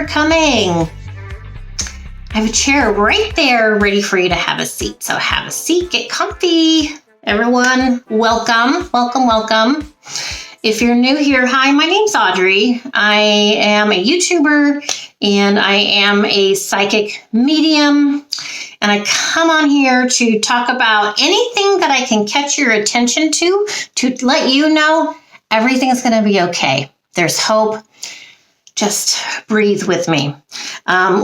for coming. I have a chair right there ready for you to have a seat. So have a seat, get comfy. Everyone, welcome, welcome, welcome. If you're new here, hi, my name's Audrey. I am a YouTuber and I am a psychic medium. And I come on here to talk about anything that I can catch your attention to let you know everything's going to be okay. There's hope. Just breathe with me.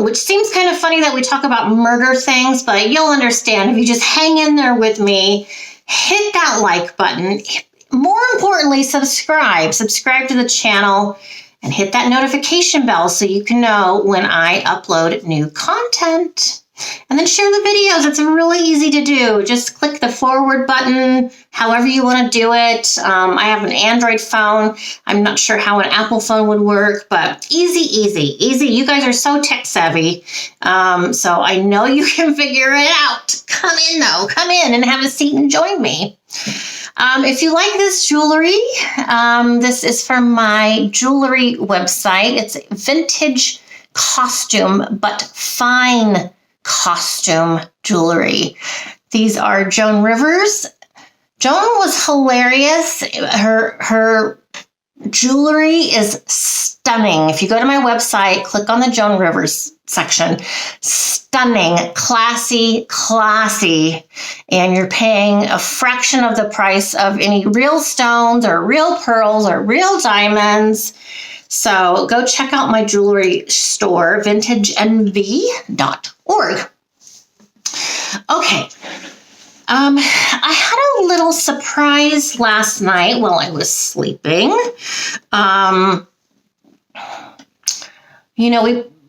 Which seems kind of funny that we talk about murder things, but you'll understand if you just hang in there with me, hit that like button. More importantly, subscribe to the channel and hit that notification bell so you can know when I upload new content. And then share the videos. It's really easy to do. Just click the forward button, however you want to do it. I have an Android phone. I'm not sure how an Apple phone would work, but easy. You guys are so tech savvy. So I know you can figure it out. Come in though. Come in and have a seat and join me. If you like this jewelry, this is from my jewelry website. It's vintage costume, but fine costume jewelry. These are Joan Rivers. Joan was hilarious. Her jewelry is stunning. If you go to my website, click on the Joan Rivers section. Stunning, classy, and you're paying a fraction of the price of any real stones or real pearls or real diamonds. So go check out my jewelry store, vintagenv.org. Okay. I had a little surprise last night while I was sleeping.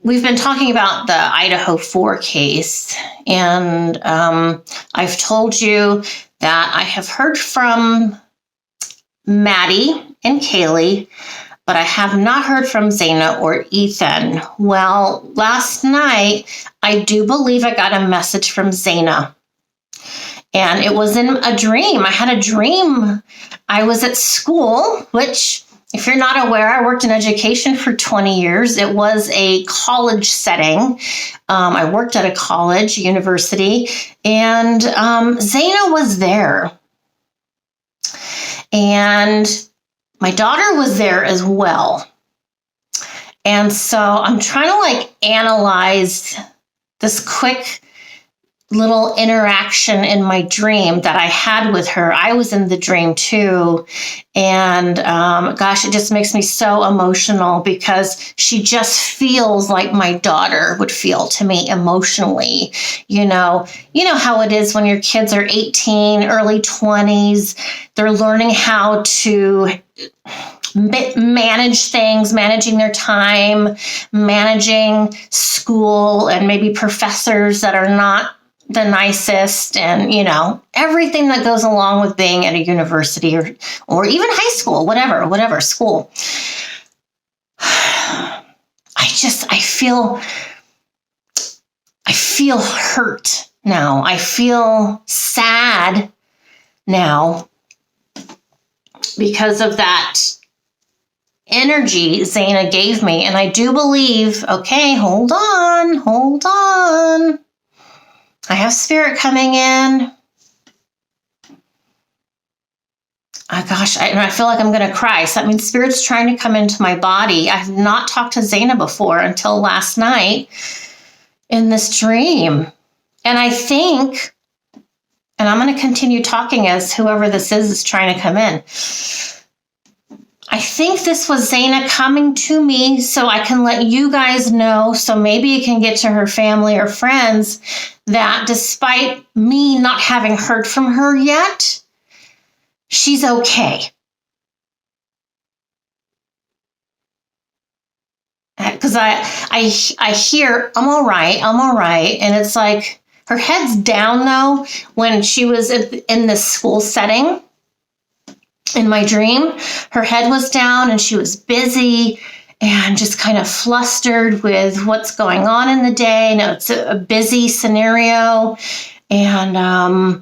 We've been talking about the Idaho 4 case, and I've told you that I have heard from Maddie and Kaylee, but I have not heard from XANA or Ethan. Well, last night, I do believe I got a message from XANA. And it was in a dream. I had a dream. I was at school, which, if you're not aware, I worked in education for 20 years. It was a college setting. I worked at a college, university, and XANA was there. And my daughter was there as well. And so I'm trying to analyze this quick little interaction in my dream that I had with her. I was in the dream too. And gosh, it just makes me so emotional because she just feels like my daughter would feel to me emotionally. You know how it is when your kids are 18, early 20s, they're learning how to manage things, managing their time, managing school, and maybe professors that are not the nicest, and everything that goes along with being at a university or even high school, whatever school. I feel hurt now. I feel sad now because of that energy XANA gave me. And I do believe, okay, hold on. I have spirit coming in. Oh gosh, I feel like I'm going to cry. So that means spirit's trying to come into my body. I have not talked to XANA before until last night in this dream. And I think, and I'm going to continue talking as whoever this is trying to come in. I think this was XANA coming to me so I can let you guys know, so maybe it can get to her family or friends, that despite me not having heard from her yet, she's okay. Because I hear, I'm all right. And it's like, her head's down though, when she was in this school setting. In my dream, her head was down and she was busy and just kind of flustered with what's going on in the day. Now it's a busy scenario. And I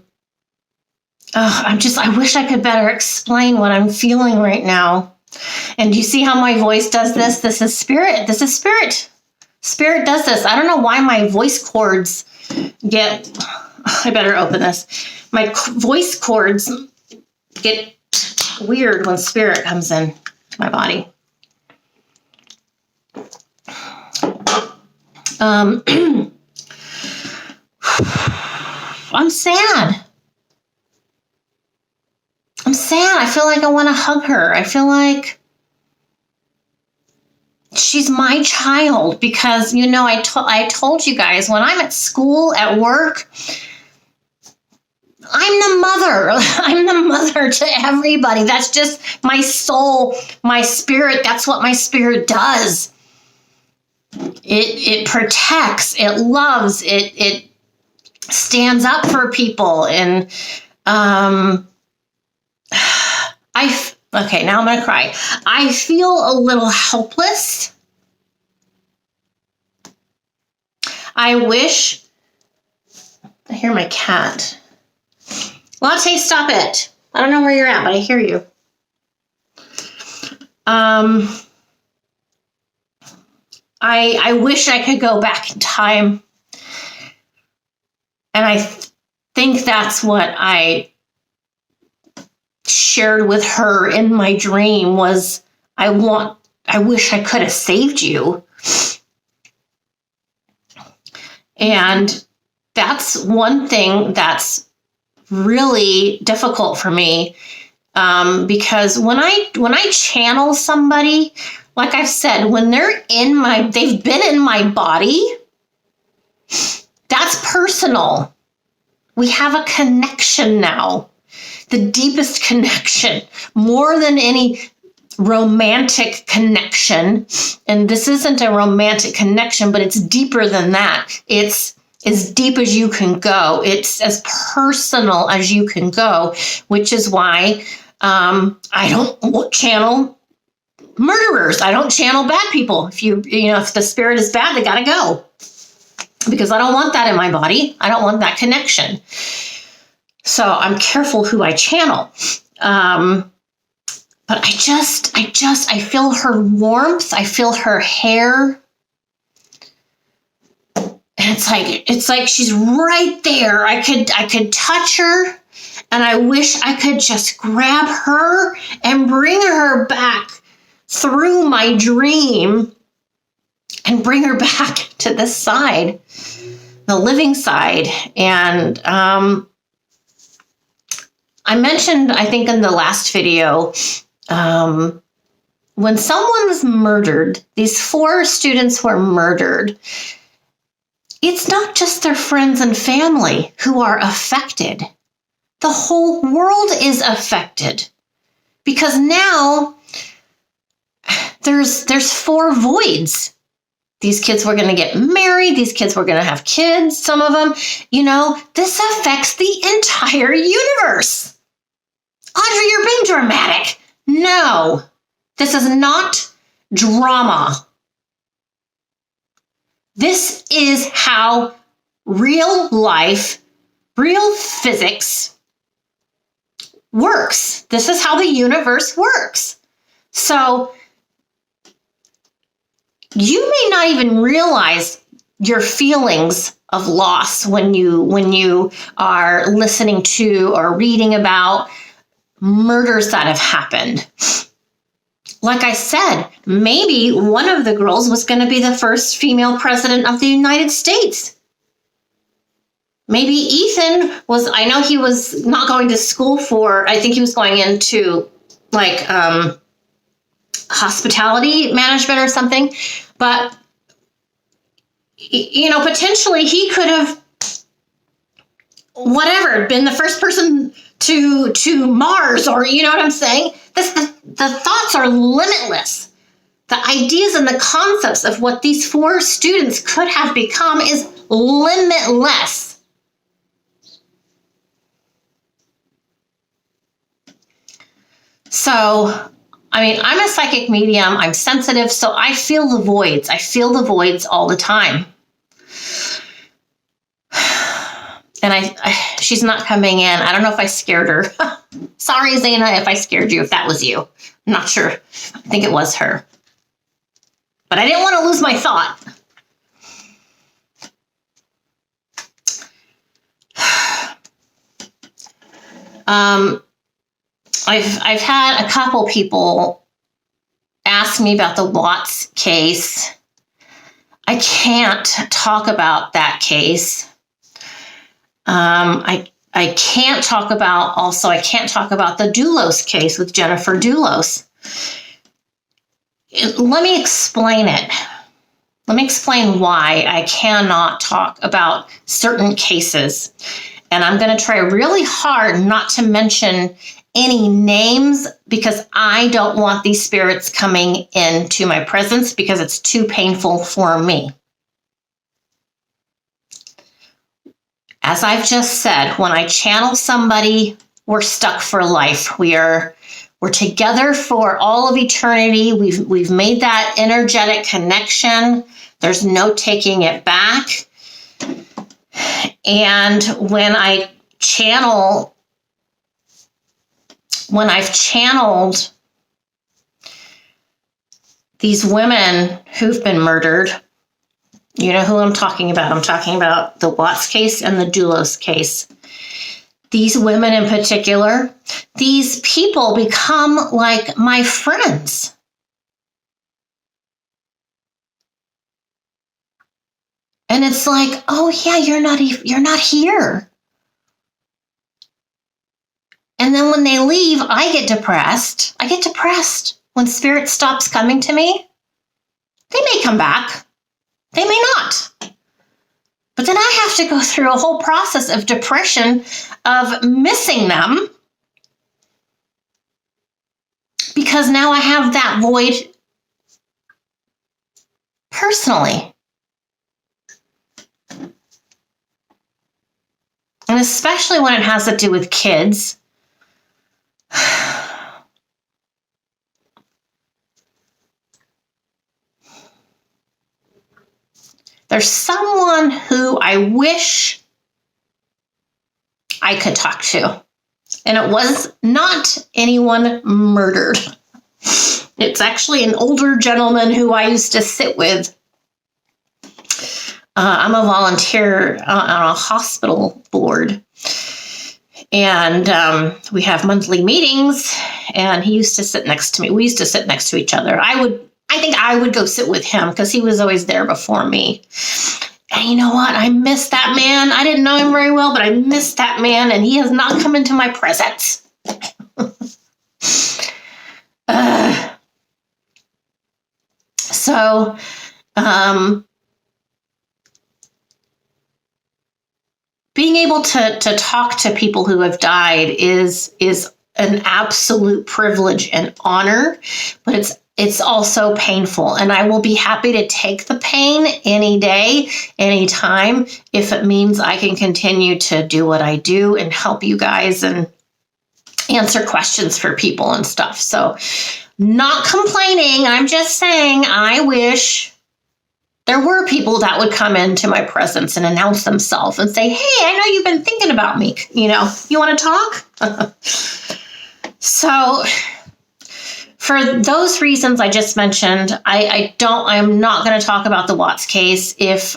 wish I could better explain what I'm feeling right now. And you see how my voice does this? This is spirit. Spirit does this. I don't know why my voice cords get, I better open this. My voice cords get weird when Spirit comes in to my body. I'm sad. I'm sad. I feel like I want to hug her. I feel like she's my child because, you know, I told you guys when I'm at school, at work, I'm the mother. I'm the mother to everybody. That's just my soul, my spirit. That's what my spirit does. It protects, it loves, it stands up for people. And okay, now I'm going to cry. I feel a little helpless. I wish, I hear my cat. Latte, stop it. I don't know where you're at, but I hear you. I wish I could go back in time. And I think that's what I shared with her in my dream was, I wish I could have saved you. And that's one thing that's really difficult for me. Because when I channel somebody, like I've said, when they've been in my body, that's personal. We have a connection now, the deepest connection, more than any romantic connection. And this isn't a romantic connection, but it's deeper than that. It's as deep as you can go. It's as personal as you can go, which is why I don't channel murderers. I don't channel bad people. If the spirit is bad, they got to go. Because I don't want that in my body. I don't want that connection. So I'm careful who I channel. But I feel her warmth. I feel her hair. And it's like she's right there. I could touch her, and I wish I could just grab her and bring her back through my dream and bring her back to this side, the living side. And I mentioned, I think in the last video, when someone's murdered, these 4 students were murdered, it's not just their friends and family who are affected. The whole world is affected because now there's 4 voids. These kids were going to get married. These kids were going to have kids. Some of them, this affects the entire universe. Audrey, you're being dramatic. No, this is not drama. This is how real life, real physics works. This is how the universe works. So you may not even realize your feelings of loss when you are listening to or reading about murders that have happened. Like I said, maybe one of the girls was going to be the first female president of the United States. Maybe Ethan was, I know he was not going to school I think he was going into hospitality management or something. But, potentially he could have, been the first person to Mars, or you know what I'm saying? The thoughts are limitless. The ideas and the concepts of what these 4 students could have become is limitless. So, I'm a psychic medium. I'm sensitive, so I feel the voids. I feel the voids all the time. And she's not coming in. I don't know if I scared her. Sorry, XANA, if I scared you, if that was you. I'm not sure. I think it was her. But I didn't want to lose my thought. I've had a couple people ask me about the Watts case. I can't talk about that case. I can't talk about the DULOS case with Jennifer DULOS. Let me explain it. Let me explain why I cannot talk about certain cases. And I'm going to try really hard not to mention any names because I don't want these spirits coming into my presence because it's too painful for me. As I've just said, when I channel somebody, we're stuck for life. We're together for all of eternity. We've made that energetic connection. There's no taking it back. And when I've channeled these women who've been murdered, you know who I'm talking about. I'm talking about the Watts case and the DULOS case. These women in particular, these people become like my friends. And it's like, oh yeah, you're not here. And then when they leave, I get depressed. I get depressed when spirit stops coming to me. They may come back. They may not. But then I have to go through a whole process of depression of missing them because now I have that void personally. And especially when it has to do with kids. There's someone who I wish I could talk to. And it was not anyone murdered. It's actually an older gentleman who I used to sit with. I'm a volunteer on a hospital board. And we have monthly meetings. And he used to sit next to me. We used to sit next to each other. I think I would go sit with him because he was always there before me. And you know what? I miss that man. I didn't know him very well, but I miss that man, and he has not come into my presence. Being able to talk to people who have died is an absolute privilege and honor, but it's also painful. And I will be happy to take the pain any day, any time, if it means I can continue to do what I do and help you guys and answer questions for people and stuff. So not complaining. I'm just saying I wish there were people that would come into my presence and announce themselves and say, hey, I know you've been thinking about me. You know, you want to talk? So for those reasons I just mentioned, I'm not going to talk about the Watts case. If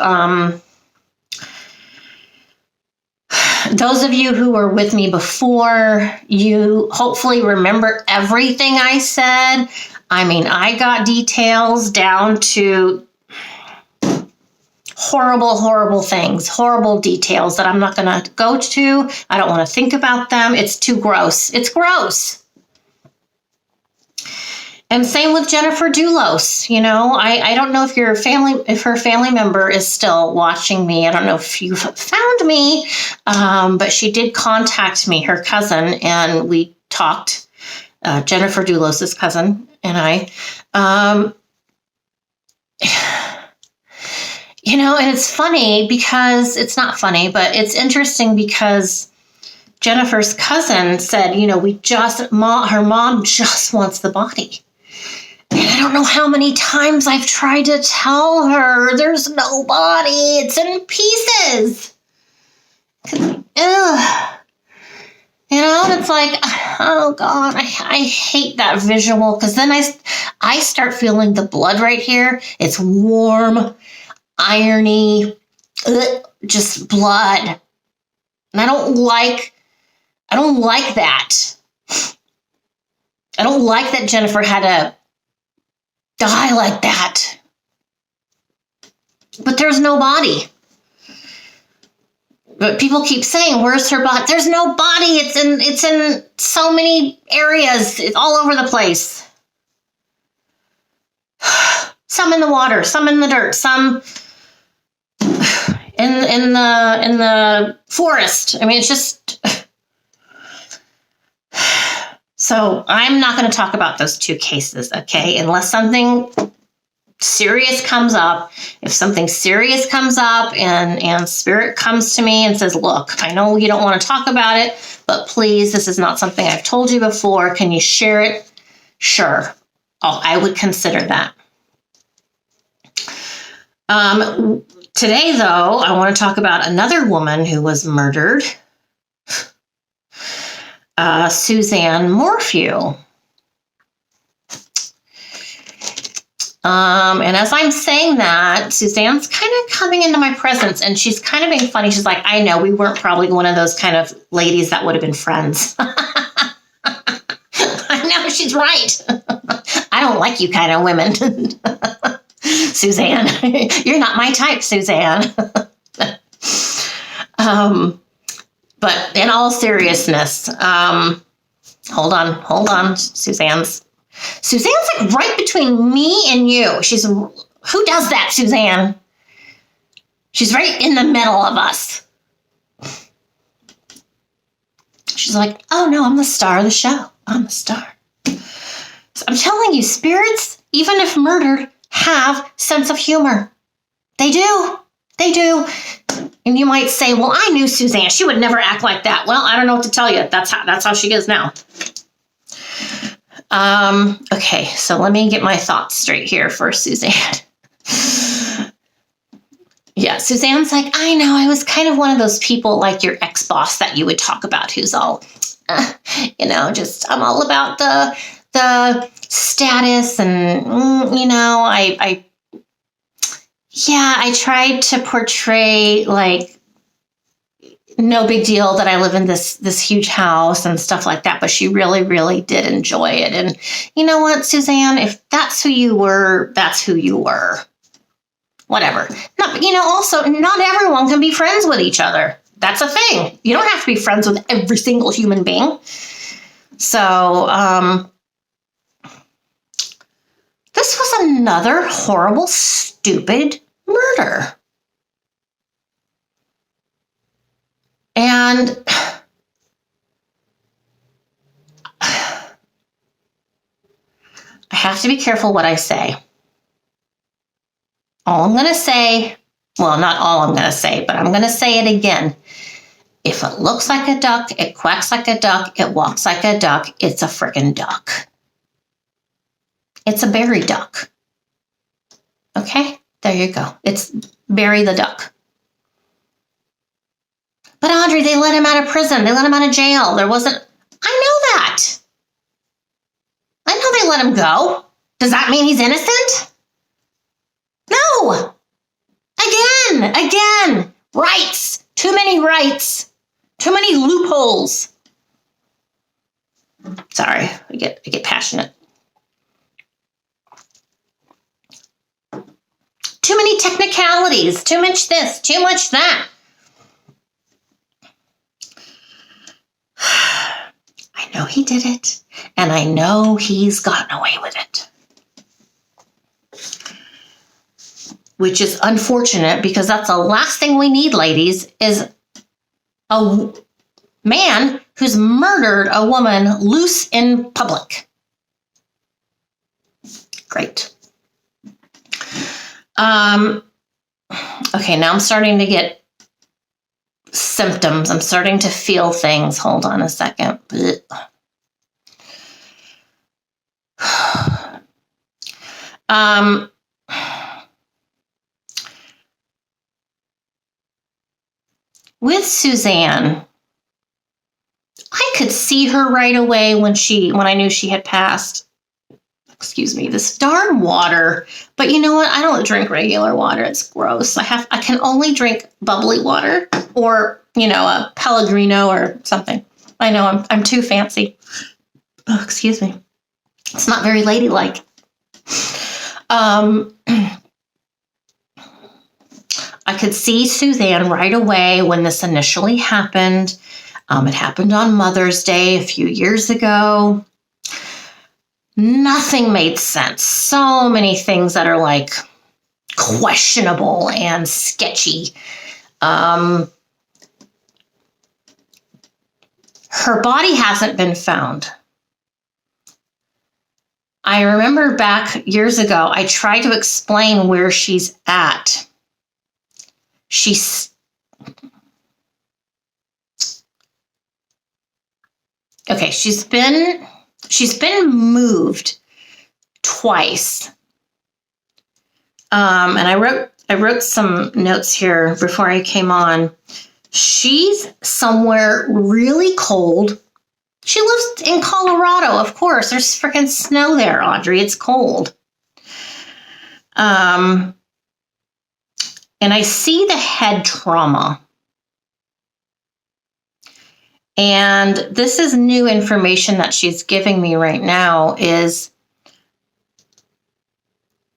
those of you who were with me before, you hopefully remember everything I said. I mean, I got details down to horrible, horrible things, horrible details that I'm not going to go to. I don't want to think about them. It's too gross. It's gross. And same with Jennifer DULOS. You know, I don't know if her family member is still watching me. I don't know if you've found me, but she did contact me, her cousin, and we talked, Jennifer DULOS's cousin and I. You know, and it's funny because it's not funny, but it's interesting because Jennifer's cousin said, you know, her mom just wants the body. And I don't know how many times I've tried to tell her there's no body. It's in pieces. Ugh. You know, it's like, oh God, I hate that visual because then I start feeling the blood right here. It's warm, irony, just blood. And I don't like I don't like that. I don't like that Jennifer had to die like that. But there's no body. But people keep saying, where's her body? There's no body. It's in so many areas. It's all over the place. Some in the water, some in the dirt, some in the forest. I mean, it's just. So I'm not going to talk about those two cases, okay? Unless something serious comes up. If something serious comes up and spirit comes to me and says, look, I know you don't want to talk about it, but please, this is not something I've told you before. Can you share it? Sure. Oh, I would consider that. Today, though, I want to talk about another woman who was murdered. Suzanne MORPHEW. And as I'm saying that, Suzanne's kind of coming into my presence and she's kind of being funny. She's like, I know we weren't probably one of those kind of ladies that would have been friends. I know, she's right. I don't like you kind of women. Suzanne, you're not my type, Suzanne. But in all seriousness, hold on, Suzanne's like right between me and you. Who does that, Suzanne? She's right in the middle of us. She's like, oh no, I'm the star of the show. I'm the star. So I'm telling you, spirits, even if murdered, have sense of humor. They do. They do. And you might say, well, I knew Suzanne. She would never act like that. Well, I don't know what to tell you. That's how she is now. Okay, so let me get my thoughts straight here for Suzanne. Yeah, Suzanne's like, I know, I was kind of one of those people like your ex-boss that you would talk about who's all, just I'm all about the status and, I tried to portray like no big deal that I live in this huge house and stuff like that, but she really, really did enjoy it. And you know what, Suzanne, if that's who you were, that's who you were. Whatever. Also, not everyone can be friends with each other. That's a thing. You don't have to be friends with every single human being. So, this was another horrible, stupid murder. And I have to be careful what I say. All I'm going to say, well, not all I'm going to say, but I'm going to say it again. If it looks like a duck, it quacks like a duck, it walks like a duck, it's a friggin' duck. It's a berry duck. Okay? There you go. It's Barry the duck. But Audrey, they let him out of prison. They let him out of jail. I know that. I know they let him go. Does that mean he's innocent? No. Again. Rights. Too many rights. Too many loopholes. Sorry, I get passionate. Too many technicalities. Too much this. Too much that. I know he did it, and I know he's gotten away with it. Which is unfortunate because that's the last thing we need, ladies, is a man who's murdered a woman loose in public. Great. Okay, now I'm starting to get symptoms. I'm starting to feel things. Hold on a second. With Suzanne, I could see her right away when I knew she had passed. Excuse me, this darn water. But you know what? I don't drink regular water. It's gross. I can only drink bubbly water or, a Pellegrino or something. I know I'm too fancy. Oh, excuse me. It's not very ladylike. I could see Suzanne right away when this initially happened. It happened on Mother's Day a few years ago. Nothing made sense. So many things that are like questionable and sketchy. Her body hasn't been found. I remember back years ago, I tried to explain where she's at. She's been moved twice. And I wrote some notes here before I came on. She's somewhere really cold. She lives in Colorado, of course. There's freaking snow there, Audrey. It's cold. And I see the head trauma. And this is new information that she's giving me right now, is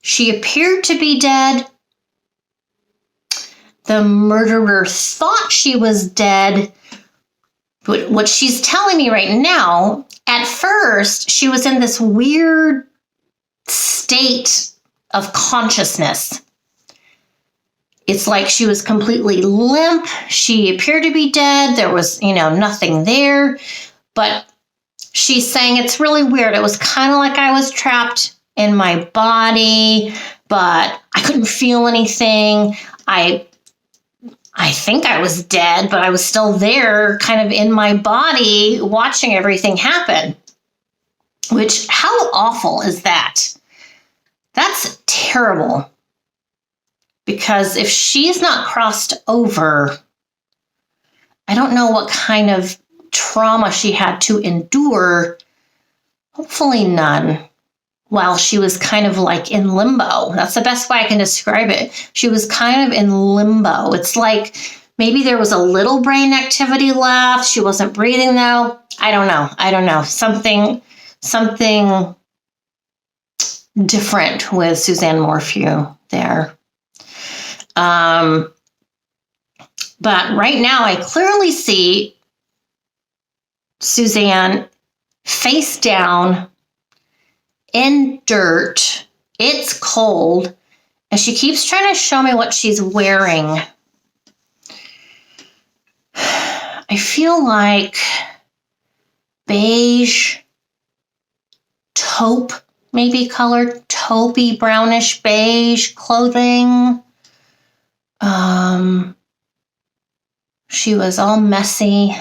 she appeared to be dead. The murderer thought she was dead. But what she's telling me right now, at first, she was in this weird state of consciousness. It's like she was completely limp. She appeared to be dead. There was, nothing there. But she's saying it's really weird. It was kind of like I was trapped in my body, but I couldn't feel anything. I think I was dead, but I was still there, kind of in my body, watching everything happen. Which, how awful is that? That's terrible. Because if she's not crossed over, I don't know what kind of trauma she had to endure. Hopefully none. While she was kind of like in limbo. That's the best way I can describe it. She was kind of in limbo. It's like maybe there was a little brain activity left. She wasn't breathing though. I don't know. Something different with Suzanne MORPHEW there. But right now I clearly see Suzanne face down in dirt. It's cold. And she keeps trying to show me what she's wearing. I feel like beige, taupe, maybe colored, taupey, brownish, beige clothing. She was all messy.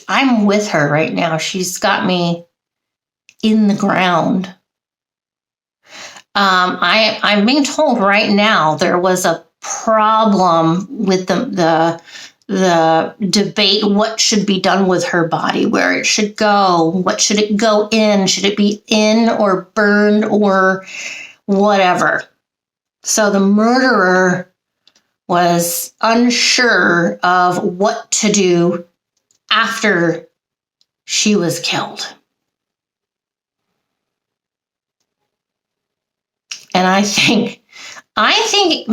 I'm with her right now. She's got me in the ground. I'm being told right now there was a problem with the debate, what should be done with her body, where it should go, what should it go in, should it be in or burned or whatever. So the murderer was unsure of what to do after she was killed. And I think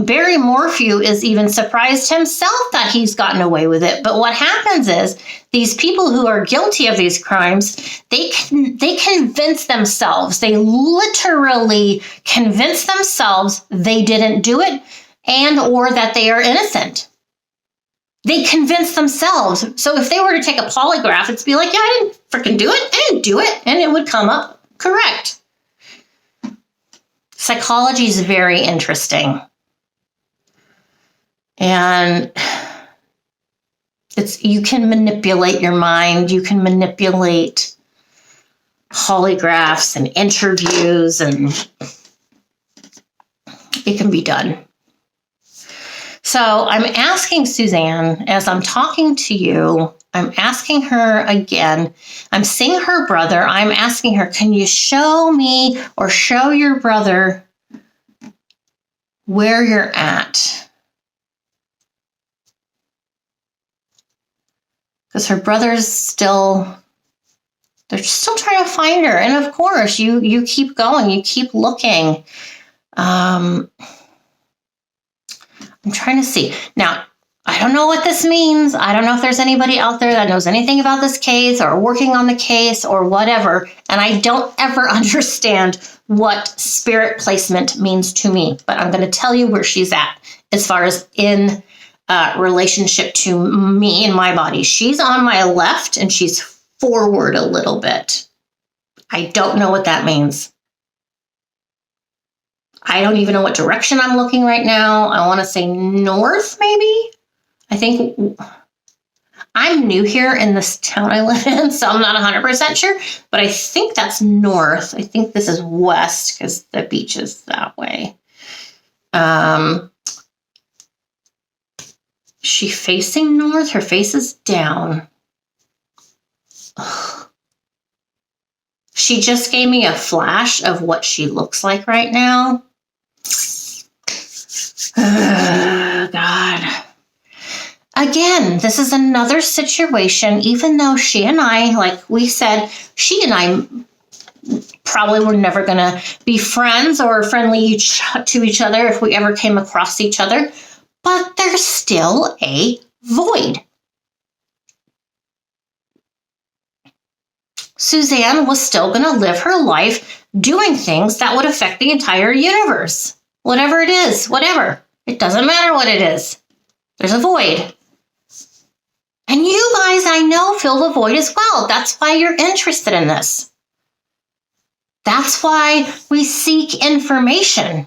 Barry Morphew is even surprised himself that he's gotten away with it. But what happens is these people who are guilty of these crimes, they convince themselves, they literally convince themselves they didn't do it and or that they are innocent. They convince themselves. So if they were to take a polygraph, it'd be like, yeah, I didn't freaking do it. I didn't do it. And it would come up correct. Psychology is very interesting. And you can manipulate your mind. You can manipulate polygraphs and interviews, and it can be done. So I'm asking Suzanne, as I'm talking to you, I'm asking her again, I'm seeing her brother, I'm asking her, can you show me or show your brother where you're at? because her brother's still, they're still trying to find her. And of course, you keep going, you keep looking. I'm trying to see. Now, I don't know what this means. I don't know if there's anybody out there that knows anything about this case or working on the case or whatever. And I don't ever understand what spirit placement means to me. But I'm going to tell you where she's at as far as in relationship to me and my body. She's on my left and she's forward a little bit. I don't know what that means. I don't even know what direction I'm looking right now. I want to say north, maybe. I think I'm new here in this town I live in, so I'm not 100% sure, but I think that's north. I think this is west because the beach is that way. She facing north? Her face is down. Ugh. She just gave me a flash of what she looks like right now. God. Again, this is another situation, even though she and I, like we said, she and I probably were never going to be friends or friendly to each other if we ever came across each other, but there's still a void. Suzanne was still going to live her life doing things that would affect the entire universe. Whatever it is, whatever. It doesn't matter what it is. There's a void. And you guys, I know, fill the void as well. That's why you're interested in this. That's why we seek information.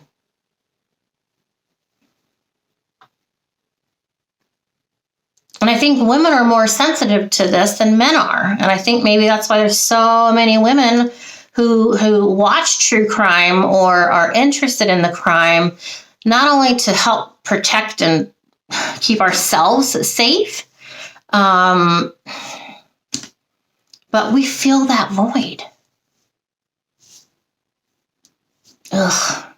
And I think women are more sensitive to this than men are. And I think maybe that's why there's so many women who watch true crime or are interested in the crime, not only to help protect and keep ourselves safe, but we feel that void. Ugh.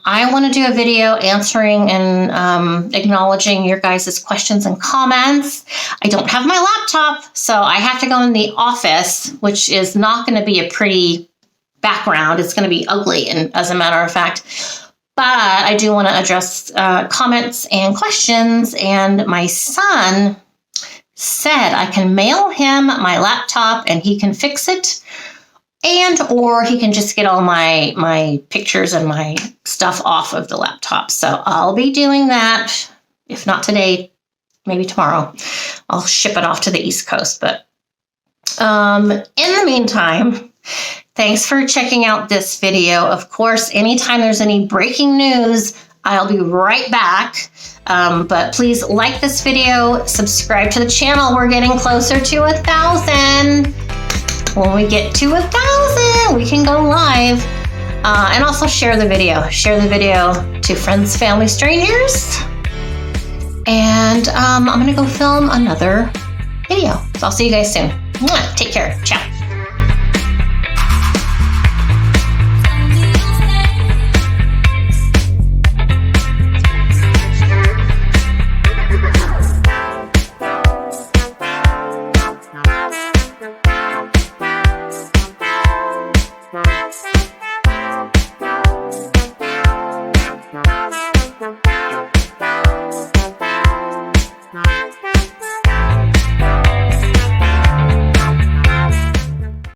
I want to do a video answering and acknowledging your guys' questions and comments. I don't have my laptop, so I have to go in the office, which is not going to be a pretty background. It's going to be ugly, and as a matter of fact. But I do want to address comments and questions, and my son said I can mail him my laptop and he can fix it. And or he can just get all my pictures and my stuff off of the laptop. So I'll be doing that. If not today, maybe tomorrow. I'll ship it off to the East Coast. But in the meantime, thanks for checking out this video. Of course, anytime there's any breaking news, I'll be right back. But please like this video, subscribe to the channel. We're getting closer to 1,000. When we get to 1,000, we can go live. And also share the video. Share the video to friends, family, strangers. And I'm going to go film another video. So I'll see you guys soon. Take care. Ciao.